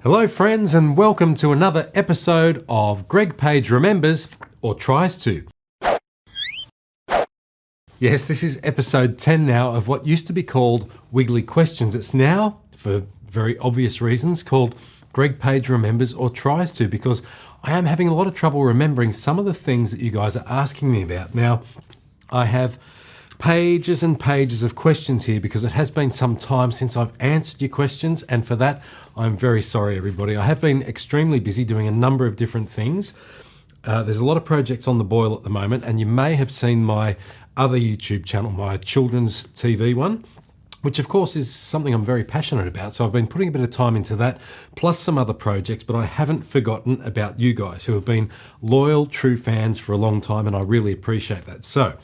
Hello friends and welcome to another episode of Greg Page Remembers or Tries to. Yes, this is episode 10 now of what used to be called Wiggly Questions. It's now, for very obvious reasons, called Greg Page Remembers or Tries to, because I am having a lot of trouble remembering some of the things that you guys are asking me about. Now, I have pages and pages of questions here because it has been some time since I've answered your questions, and for that I'm very sorry everybody. I have been extremely busy doing a number of different things. There's a lot of projects on the boil at the moment, and you may have seen my other YouTube channel, my children's TV one, which of course is something I'm very passionate about. So I've been putting a bit of time into that, plus some other projects, but I haven't forgotten about you guys who have been loyal, true fans for a long time, and I really appreciate that. So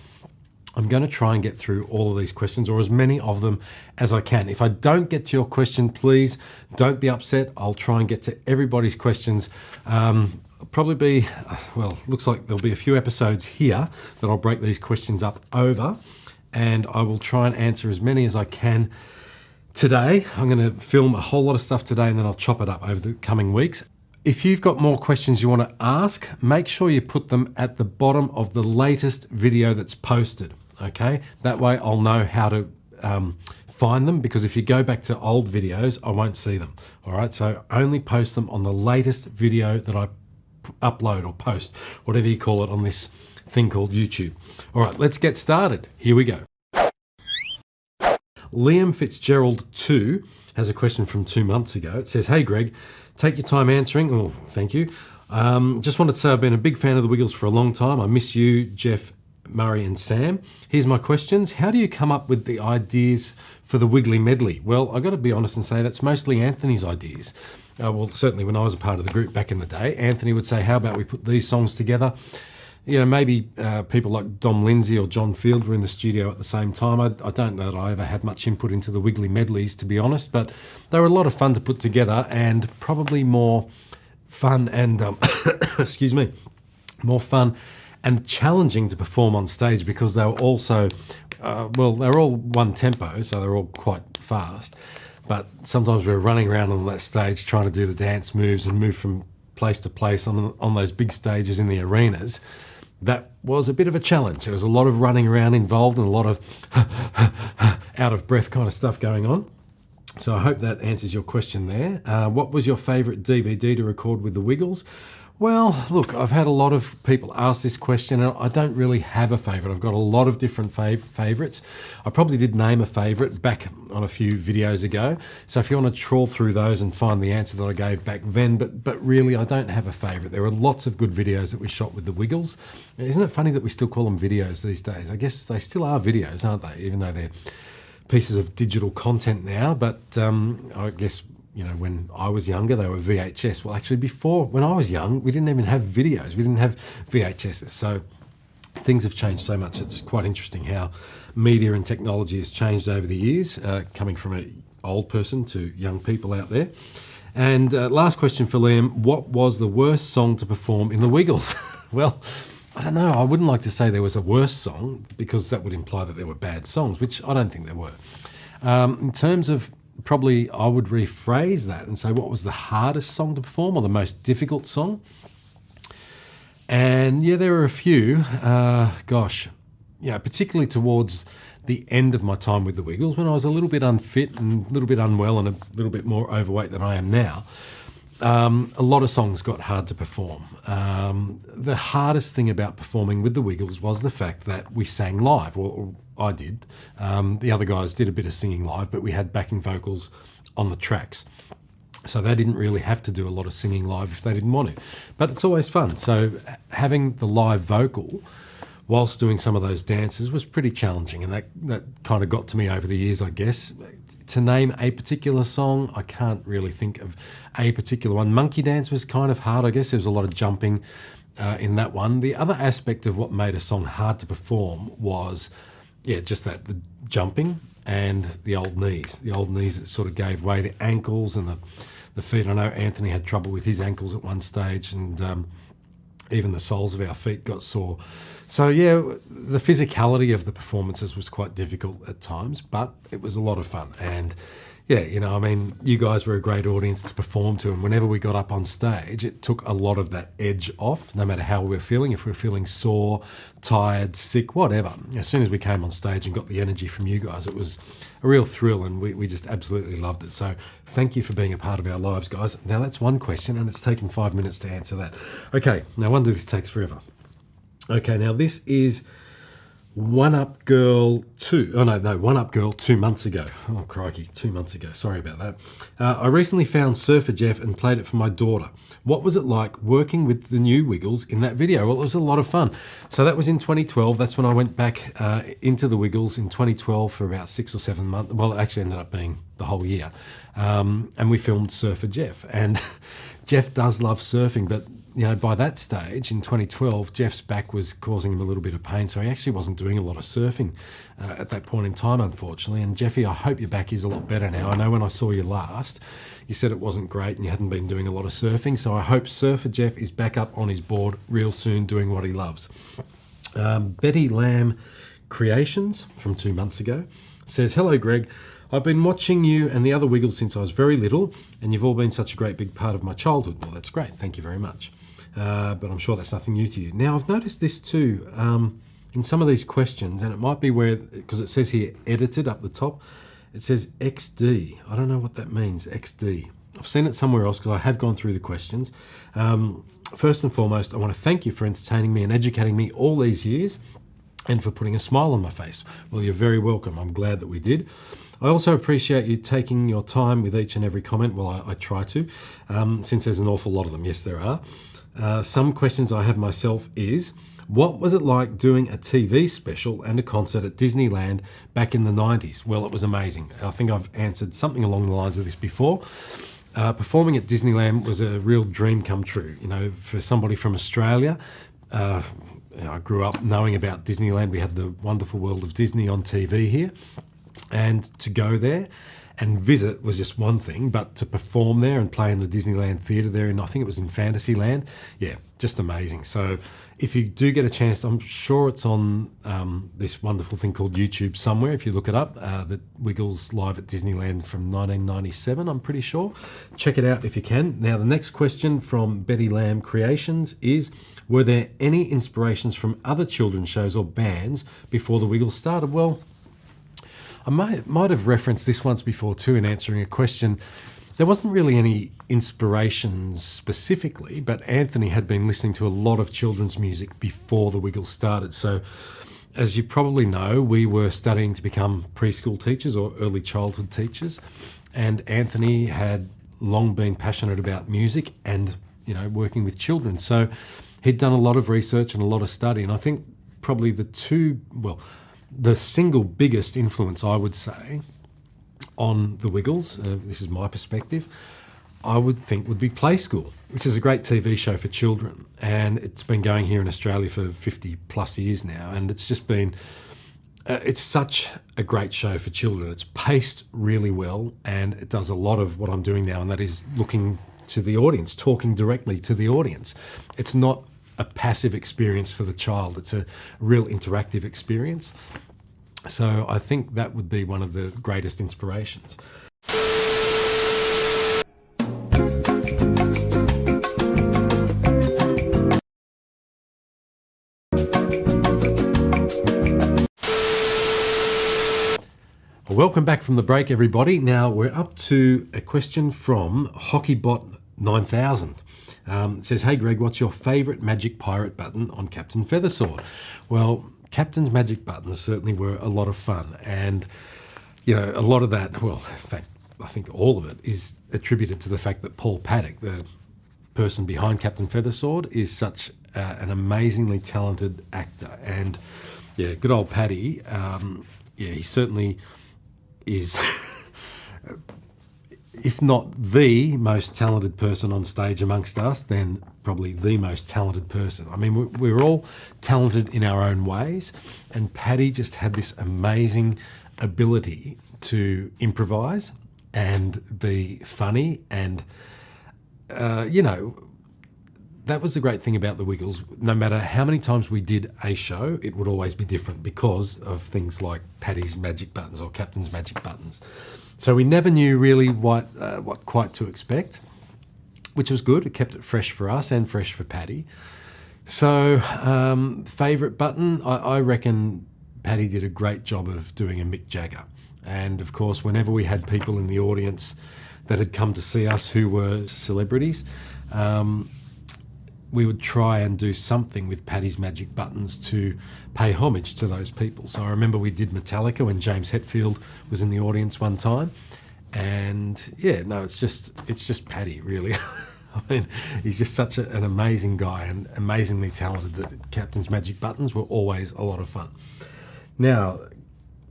I'm going to try and get through all of these questions, or as many of them as I can. If I don't get to your question, please don't be upset. I'll try and get to everybody's questions. Probably be, well, looks like there'll be a few episodes here that I'll break these questions up over, and I will try and answer as many as I can today. I'm going to film a whole lot of stuff today, and then I'll chop it up over the coming weeks. If you've got more questions you want to ask, make sure you put them at the bottom of the latest video that's posted. Okay, that way I'll know how to find them, because if you go back to old videos, I won't see them. All right, so only post them on the latest video that I upload or post, whatever you call it, on this thing called YouTube. All right, let's get started. Here we go. Liam Fitzgerald 2 has a question from 2 months ago. It says, "Hey Greg, take your time answering." Oh, thank you. Just wanted to say I've been a big fan of the Wiggles for a long time. I miss you, Jeff, Murray and Sam. Here's my questions. How do you come up with the ideas for the Wiggly medley? Well, I've got to be honest and say that's mostly Anthony's ideas. Well, certainly when I was a part of the group back in the day, Anthony would say, how about we put these songs together? You know, maybe people like Dom Lindsay or John Field were in the studio at the same time. I don't know that I ever had much input into the Wiggly medleys, to be honest, but they were a lot of fun to put together, and probably more fun and, excuse me, more fun and challenging to perform on stage, because they were also, well, they were all one tempo, so they're all quite fast. But sometimes we were running around on that stage trying to do the dance moves and move from place to place on those big stages in the arenas. That was a bit of a challenge. There was a lot of running around involved and a lot of out of breath kind of stuff going on. So I hope that answers your question there. What was your favourite DVD to record with the Wiggles? Well, look, I've had a lot of people ask this question, and I don't really have a favourite. I've got a lot of different favourites. I probably did name a favourite back on a few videos ago. So if you want to trawl through those and find the answer that I gave back then, but really I don't have a favourite. There are lots of good videos that we shot with the Wiggles. Isn't it funny that we still call them videos these days? I guess they still are videos, aren't they? Even though they're pieces of digital content now. But I guess, you know, when I was younger, they were VHS. Well, actually, before, when I was young, we didn't even have videos. We didn't have VHSs. So things have changed so much. It's quite interesting how media and technology has changed over the years, coming from an old person to young people out there. And last question for Liam, what was the worst song to perform in the Wiggles? Well, I don't know. I wouldn't like to say there was a worst song, because that would imply that there were bad songs, which I don't think there were. In terms of, probably I would rephrase that and say, what was the hardest song to perform, or the most difficult song? And yeah, there were a few. Gosh, yeah, particularly towards the end of my time with the Wiggles, when I was a little bit unfit and a little bit unwell and a little bit more overweight than I am now. A lot of songs got hard to perform. The hardest thing about performing with the Wiggles was the fact that we sang live, or I did. The other guys did a bit of singing live, but we had backing vocals on the tracks. So they didn't really have to do a lot of singing live if they didn't want to. But it's always fun. So having the live vocal whilst doing some of those dances was pretty challenging, and that kind of got to me over the years, I guess. To name a particular song, I can't really think of a particular one. Monkey Dance was kind of hard, I guess. There was a lot of jumping in that one. The other aspect of what made a song hard to perform was, yeah, just that, the jumping and the old knees. The old knees that sort of gave way, the ankles and the feet. I know Anthony had trouble with his ankles at one stage, and even the soles of our feet got sore. So yeah, the physicality of the performances was quite difficult at times, but it was a lot of fun. And Yeah, I mean, you guys were a great audience to perform to, and whenever we got up on stage, it took a lot of that edge off, no matter how we were feeling. If we were feeling sore, tired, sick, whatever. As soon as we came on stage and got the energy from you guys, it was a real thrill, and we just absolutely loved it. So thank you for being a part of our lives, guys. Now, that's one question, and it's taken 5 minutes to answer that. Okay, no wonder this takes forever. Okay, now this is One Up Girl 2. Oh, no, One Up Girl 2 months ago. Oh, crikey, 2 months ago. Sorry about that. I recently found Surfer Jeff and played it for my daughter. What was it like working with the new Wiggles in that video? Well, it was a lot of fun. So that was in 2012. That's when I went back into the Wiggles in 2012 for about 6 or 7 months. Well, it actually ended up being the whole year. And we filmed Surfer Jeff. And Jeff does love surfing, but by that stage in 2012, Jeff's back was causing him a little bit of pain, so he actually wasn't doing a lot of surfing at that point in time, unfortunately. And Jeffy, I hope your back is a lot better now. I know when I saw you last, you said it wasn't great and you hadn't been doing a lot of surfing, so I hope Surfer Jeff is back up on his board real soon doing what he loves. Betty Lamb Creations from 2 months ago says, "Hello, Greg. I've been watching you and the other Wiggles since I was very little, and you've all been such a great big part of my childhood." Well, that's great. Thank you very much. But I'm sure that's nothing new to you. Now, I've noticed this too in some of these questions, and it might be because it says here edited up the top, it says XD. I don't know what that means, XD. I've seen it somewhere else because I have gone through the questions. First and foremost, I want to thank you for entertaining me and educating me all these years and for putting a smile on my face. Well, you're very welcome. I'm glad that we did. I also appreciate you taking your time with each and every comment. Well, I try to, since there's an awful lot of them. Yes, there are. Some questions I have myself is, what was it like doing a TV special and a concert at Disneyland back in the 90s? Well, it was amazing. I think I've answered something along the lines of this before. Performing at Disneyland was a real dream come true. For somebody from Australia, I grew up knowing about Disneyland. We had the wonderful world of Disney on TV here. And to go there and visit was just one thing, but to perform there and play in the Disneyland Theatre there, and I think it was in Fantasyland, yeah, just amazing. So if you do get a chance, I'm sure it's on this wonderful thing called YouTube somewhere. If you look it up, the Wiggles live at Disneyland from 1997, I'm pretty sure. Check it out if you can. Now, the next question from Betty Lamb Creations is, were there any inspirations from other children's shows or bands before the Wiggles started? Well, I might have referenced this once before too in answering a question. There wasn't really any inspirations specifically, but Anthony had been listening to a lot of children's music before the Wiggles started. So as you probably know, we were studying to become preschool teachers or early childhood teachers, and Anthony had long been passionate about music and working with children. So he'd done a lot of research and a lot of study, and I think probably the single biggest influence, I would say, on the Wiggles, this is my perspective, I would think would be Play School, which is a great TV show for children. And it's been going here in Australia for 50 plus years now. And it's just been, it's such a great show for children. It's paced really well, and it does a lot of what I'm doing now, and that is looking to the audience, talking directly to the audience. It's not a passive experience for the child. It's a real interactive experience. So I think that would be one of the greatest inspirations. Welcome back from the break, everybody. Now we're up to a question from HockeyBot9000. It says, "Hey Greg, what's your favourite magic pirate button on Captain Feathersword?" Well, Captain's magic buttons certainly were a lot of fun, and a lot of that, well, in fact, I think all of it is attributed to the fact that Paul Paddock, the person behind Captain Feathersword, is such an amazingly talented actor. And yeah, good old Paddy, he certainly is if not the most talented person on stage amongst us, then probably the most talented person. I mean, we're all talented in our own ways, and Paddy just had this amazing ability to improvise and be funny, and that was the great thing about the Wiggles. No matter how many times we did a show, it would always be different because of things like Paddy's magic buttons or Captain's magic buttons. So we never knew really what quite to expect, which was good. It kept it fresh for us and fresh for Paddy. So favourite button, I reckon Paddy did a great job of doing a Mick Jagger. And of course, whenever we had people in the audience that had come to see us who were celebrities, we would try and do something with Paddy's magic buttons to pay homage to those people. So I remember we did Metallica when James Hetfield was in the audience one time. And yeah, no, it's just Paddy, really. I mean, he's just such an amazing guy and amazingly talented that Captain's magic buttons were always a lot of fun. Now,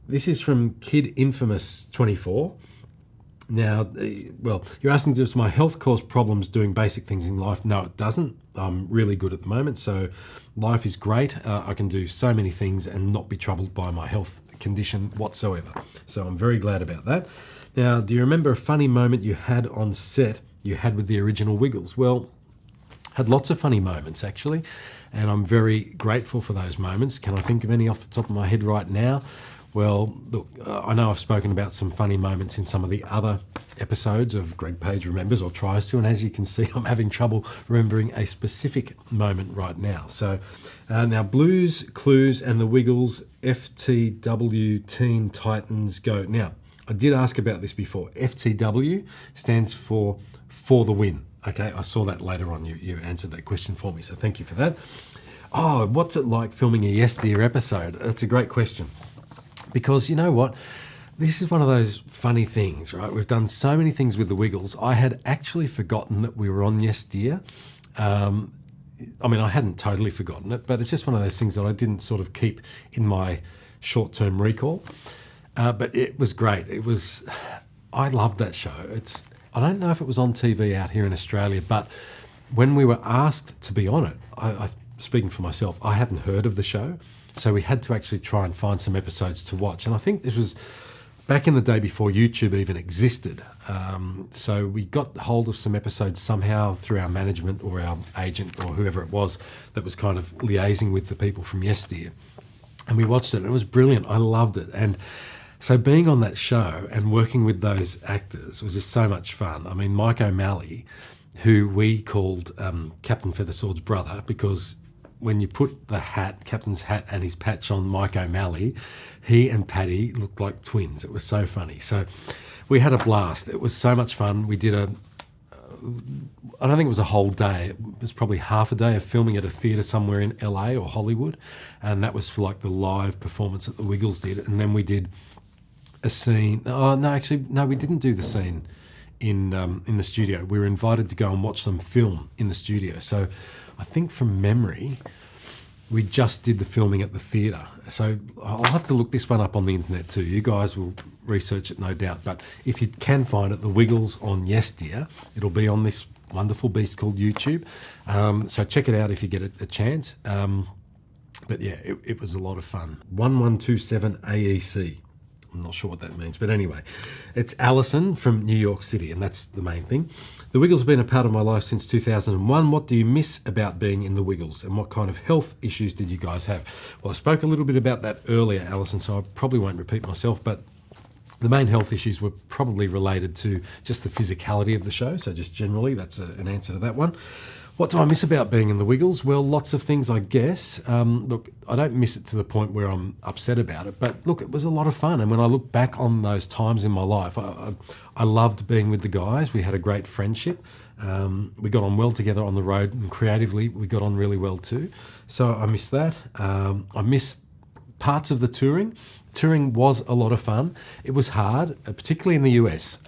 this is from Kid Infamous 24. Now, well, you're asking, does my health cause problems doing basic things in life? No, it doesn't. I'm really good at the moment, so life is great. I can do so many things and not be troubled by my health condition whatsoever. So I'm very glad about that. Now, do you remember a funny moment you had on set you had with the original Wiggles? Well, had lots of funny moments, actually, and I'm very grateful for those moments. Can I think of any off the top of my head right now? Well, look, I know I've spoken about some funny moments in some of the other episodes of Greg Page Remembers or Tries to, and as you can see, I'm having trouble remembering a specific moment right now. So now Blues, Clues and the Wiggles, FTW Teen Titans Go. Now, I did ask about this before. FTW stands for the win. Okay, I saw that later on. You answered that question for me, so thank you for that. Oh, what's it like filming a Yes Dear episode? That's a great question. Because you know what? This is one of those funny things, right? We've done so many things with the Wiggles. I had actually forgotten that we were on Yes Dear. I mean, I hadn't totally forgotten it, but it's just one of those things that I didn't sort of keep in my short-term recall. But it was great. I loved that show. I don't know if it was on TV out here in Australia, but when we were asked to be on it, speaking for myself, I hadn't heard of the show. So we had to actually try and find some episodes to watch. And I think this was back in the day before YouTube even existed. So we got hold of some episodes somehow through our management or our agent or whoever it was that was kind of liaising with the people from Yes Dear. And we watched it and it was brilliant. I loved it. And so being on that show and working with those actors was just so much fun. I mean, Mike O'Malley, who we called Captain Feathersword's brother, because when you put the hat, Captain's hat and his patch on Mike O'Malley, he and Paddy looked like twins. It was so funny. So we had a blast. It was so much fun. We did I don't think it was a whole day. It was probably half a day of filming at a theatre somewhere in LA or Hollywood. And that was for like the live performance that the Wiggles did. And then we did a scene. Oh, no, we didn't do the scene in the studio. We were invited to go and watch them film in the studio. So I think from memory, we just did the filming at the theatre. So I'll have to look this one up on the internet too. You guys will research it, no doubt. But if you can find it, the Wiggles on Yes Dear, it'll be on this wonderful beast called YouTube. So check it out if you get a chance. But yeah, it was a lot of fun. 1127 AEC. I'm not sure what that means, but anyway, it's Alison from New York City, and that's the main thing. The Wiggles have been a part of my life since 2001. What do you miss about being in the Wiggles, and what kind of health issues did you guys have? Well, I spoke a little bit about that earlier, Alison, so I probably won't repeat myself, but the main health issues were probably related to just the physicality of the show, so just generally, that's an answer to that one. What do I miss about being in the Wiggles? Well, lots of things, I guess. Look, I don't miss it to the point where I'm upset about it, but look, it was a lot of fun. And when I look back on those times in my life, I loved being with the guys. We had a great friendship. We got on well together on the road, and creatively, we got on really well too. So I miss that. I miss parts of the touring. Touring was a lot of fun. It was hard, particularly in the US,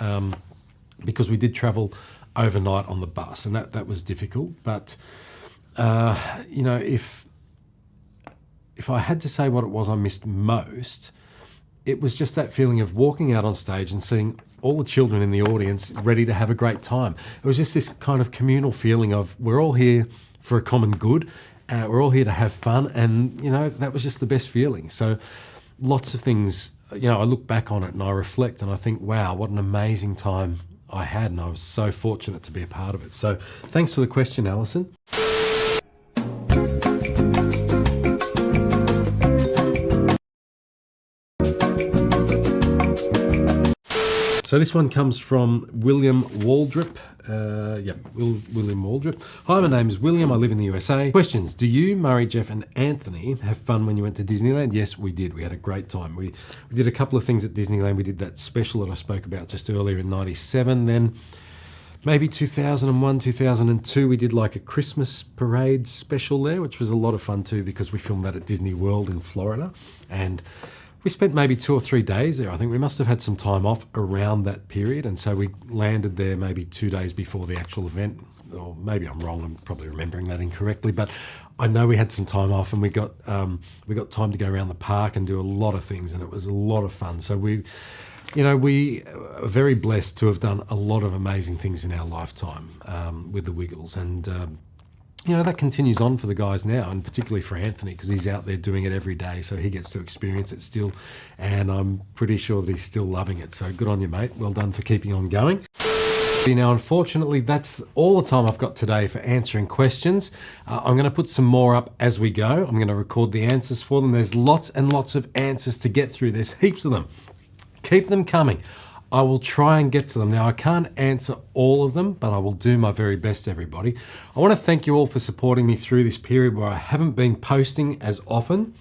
because we did travel overnight on the bus, and that was difficult. But you know, if I had to say what it was I missed most, it was just that feeling of walking out on stage and seeing all the children in the audience ready to have a great time. It was just this kind of communal feeling of we're all here for a common good, we're all here to have fun, and you know, that was just the best feeling. So lots of things, you know, I look back on it and I reflect and I think, wow, what an amazing time I had, and I was so fortunate to be a part of it. So thanks for the question, Alison. So this one comes from William Waldrop. William Waldrop. Hi, my name is William. I live in the USA. Questions. Do you, Murray, Jeff and Anthony have fun when you went to Disneyland? Yes, we did. We had a great time. We did a couple of things at Disneyland. We did that special that I spoke about just earlier in 97. Then maybe 2001, 2002, we did like a Christmas parade special there, which was a lot of fun too because we filmed that at Disney World in Florida. And we spent maybe 2 or 3 days there. I think we must have had some time off around that period. And so we landed there maybe 2 days before the actual event. Or maybe I'm wrong, I'm probably remembering that incorrectly. But I know we had some time off and we got time to go around the park and do a lot of things. And it was a lot of fun. So we are very blessed to have done a lot of amazing things in our lifetime with the Wiggles. And that continues on for the guys now, and particularly for Anthony, because he's out there doing it every day, so he gets to experience it still, and I'm pretty sure that he's still loving it. So good on you, mate. Well done for keeping on going. Now, unfortunately, that's all the time I've got today for answering questions. I'm going to put some more up as we go. I'm going to record the answers for them. There's lots and lots of answers to get through. There's heaps of them. Keep them coming. I will try and get to them. Now, I can't answer all of them, but I will do my very best, everybody. I want to thank you all for supporting me through this period where I haven't been posting as often.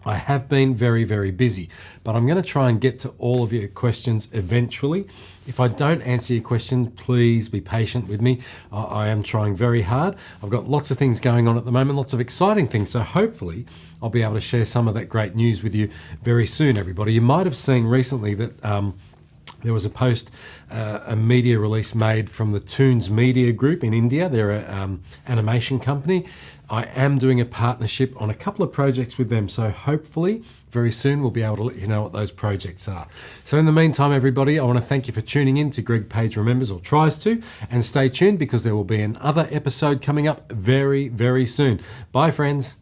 I have been very, very busy, but I'm going to try and get to all of your questions eventually. If I don't answer your question, please be patient with me. I am trying very hard. I've got lots of things going on at the moment, lots of exciting things, so hopefully I'll be able to share some of that great news with you very soon, everybody. You might have seen recently that there was a post, a media release made from the Toons Media Group in India. They're an animation company. I am doing a partnership on a couple of projects with them, so hopefully very soon we'll be able to let you know what those projects are. So in the meantime, everybody, I want to thank you for tuning in to Greg Page Remembers, or tries to, and stay tuned because there will be another episode coming up very, very soon. Bye, friends.